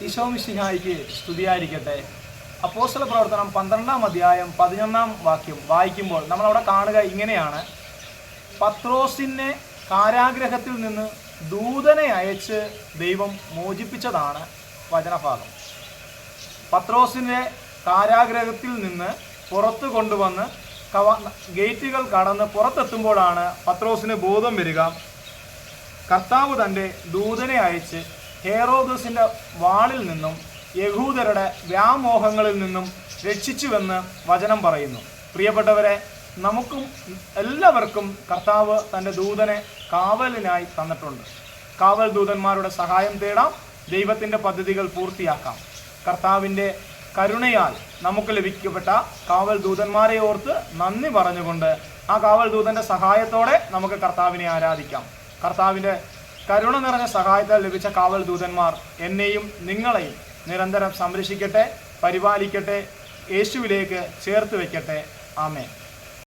ഈശോ മിശിഹായിക്ക് സ്തുതിയായിരിക്കട്ടെ. അപ്പോസ്തല പ്രവർത്തനം 12-ാം അധ്യായം 11-ാം വാക്യം വായിക്കുമ്പോൾ നമ്മളവിടെ കാണുക ഇങ്ങനെയാണ്: പത്രോസിനെ കാരാഗ്രഹത്തിൽ നിന്ന് ദൂതനെ അയച്ച് ദൈവം മോചിപ്പിച്ചതാണ് വചനഭാഗം. പത്രോസിനെ കാരാഗ്രഹത്തിൽ നിന്ന് പുറത്തു കൊണ്ടുവന്ന് ഗേറ്റുകൾ കടന്ന് പുറത്തെത്തുമ്പോഴാണ് പത്രോസിന് ബോധം വരിക. കർത്താവ് തൻ്റെ ദൂതനെ അയച്ച് ഹേറോദസിൻ്റെ വാളിൽ നിന്നും യഹൂദരുടെ വ്യാമോഹങ്ങളിൽ നിന്നും രക്ഷിച്ചുവെന്ന് വചനം പറയുന്നു. പ്രിയപ്പെട്ടവരെ, നമുക്കും എല്ലാവർക്കും കർത്താവ് തൻ്റെ ദൂതനെ കാവലിനായി തന്നിട്ടുണ്ട്. കാവൽ ദൂതന്മാരുടെ സഹായം തേടാം, ദൈവത്തിൻ്റെ പദ്ധതികൾ പൂർത്തിയാക്കാം. കർത്താവിൻ്റെ കരുണയാൽ നമുക്ക് ലഭിക്കപ്പെട്ട കാവൽ ദൂതന്മാരെ ഓർത്ത് നന്ദി പറഞ്ഞുകൊണ്ട് ആ കാവൽ ദൂതൻ്റെ സഹായത്തോടെ നമുക്ക് കർത്താവിനെ ആരാധിക്കാം. കർത്താവിൻ്റെ കരുണ നിറഞ്ഞ സഹായത്താൽ ലഭിച്ച കാവൽ ദൂതന്മാർ എന്നെയും നിങ്ങളെയും നിരന്തരം സംരക്ഷിക്കട്ടെ, പരിപാലിക്കട്ടെ, യേശുവിലേക്ക് ചേർത്ത് വയ്ക്കട്ടെ. ആമേൻ.